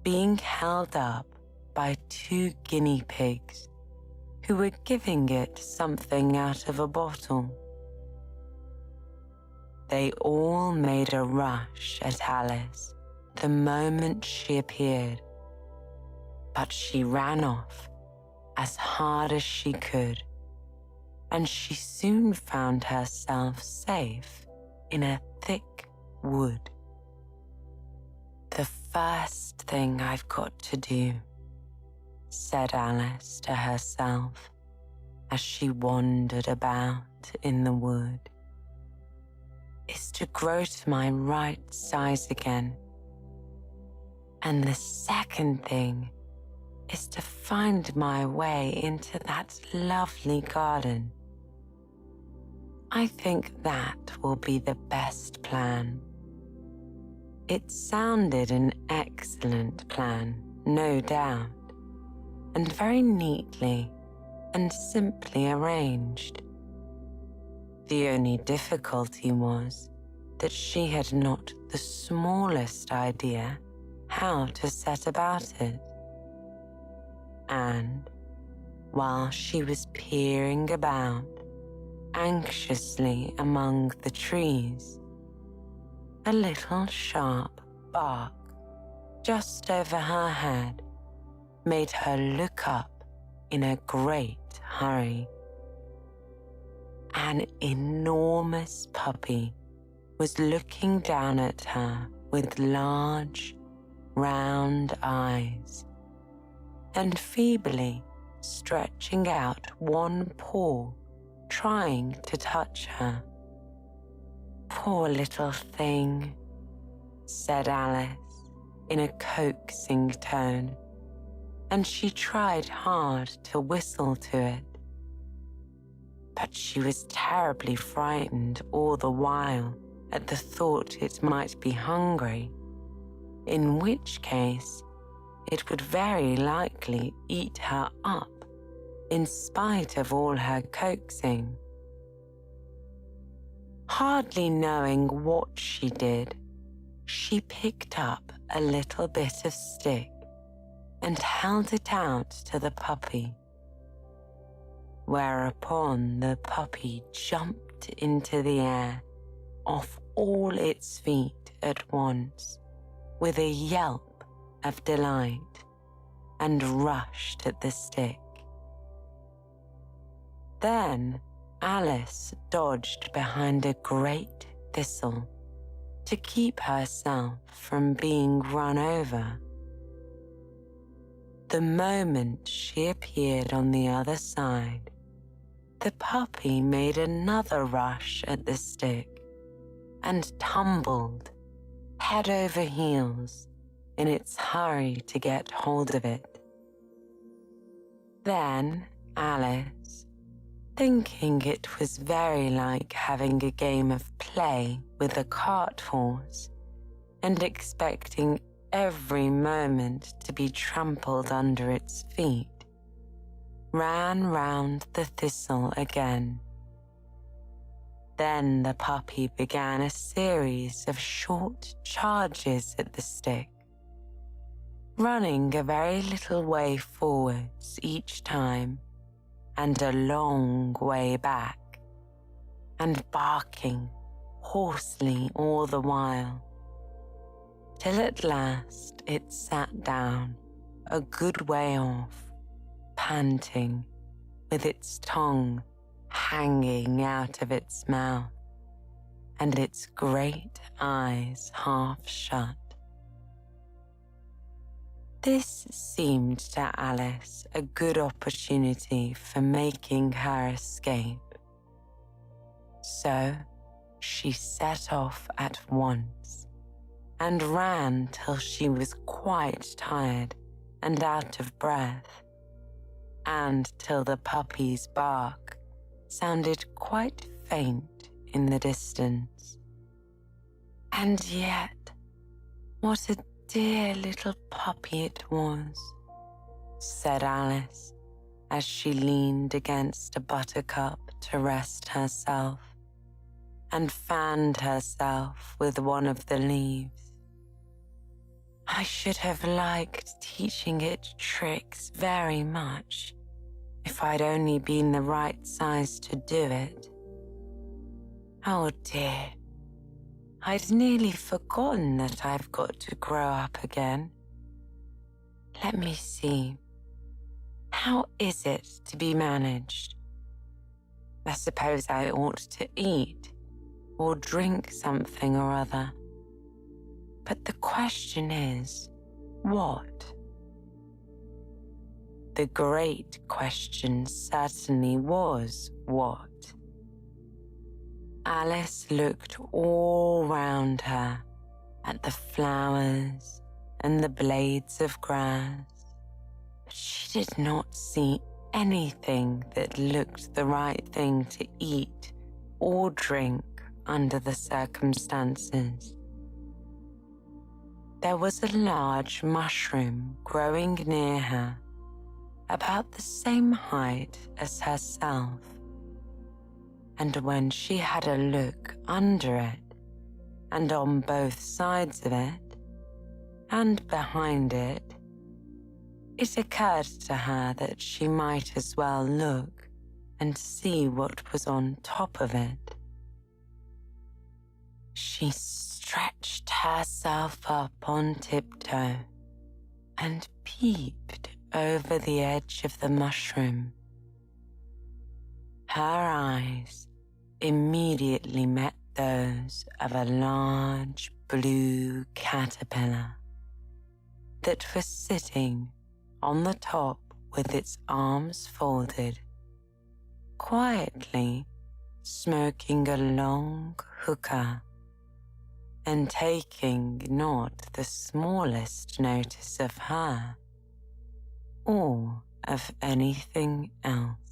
being held up by 2 guinea pigs who were giving it something out of a bottle. They all made a rush at Alice the moment she appeared, but she ran off as hard as she could, and she soon found herself safe in a thick wood. "The first thing I've got to do," said Alice to herself as she wandered about in the wood, "is to grow to my right size again. And the second thing is to find my way into that lovely garden. I think that will be the best plan." It sounded an excellent plan, no doubt, and very neatly and simply arranged. The only difficulty was that she had not the smallest idea how to set about it. And while she was peering about anxiously among the trees, a little sharp bark just over her head made her look up in a great hurry. An enormous puppy was looking down at her with large, round eyes and feebly stretching out one paw, trying to touch her. "Poor little thing," said Alice in a coaxing tone, and she tried hard to whistle to it. But she was terribly frightened all the while at the thought it might be hungry, in which case it would very likely eat her up in spite of all her coaxing. Hardly knowing what she did, she picked up a little bit of stick and held it out to the puppy, whereupon the puppy jumped into the air off all its feet at once with a yelp of delight and rushed at the stick. Then Alice dodged behind a great thistle to keep herself from being run over. The moment she appeared on the other side, the puppy made another rush at the stick and tumbled head over heels in its hurry to get hold of it. Then Alice, thinking it was very like having a game of play with a cart horse and expecting every moment to be trampled under its feet, ran round the thistle again. Then the puppy began a series of short charges at the stick, running a very little way forwards each time and a long way back, and barking hoarsely all the while, till at last it sat down a good way off, panting, with its tongue hanging out of its mouth and its great eyes half shut. This seemed to Alice a good opportunity for making her escape. So she set off at once and ran till she was quite tired and out of breath, and till the puppy's bark sounded quite faint in the distance. And yet, what a dear little puppy it was, said Alice as she leaned against a buttercup to rest herself and fanned herself with one of the leaves. I should have liked teaching it tricks very much, if I'd only been the right size to do it. Oh dear, I'd nearly forgotten that I've got to grow up again. Let me see. How is it to be managed? I suppose I ought to eat or drink something or other. But the question is, what? The great question certainly was what. Alice looked all round her at the flowers and the blades of grass, but she did not see anything that looked the right thing to eat or drink under the circumstances. There was a large mushroom growing near her, about the same height as herself, and when she had a look under it, and on both sides of it, and behind it, it occurred to her that she might as well look and see what was on top of it. She stretched herself up on tiptoe and peeped over the edge of the mushroom. Her eyes immediately met those of a large blue caterpillar that was sitting on the top with its arms folded, quietly smoking a long hookah and taking not the smallest notice of her or of anything else.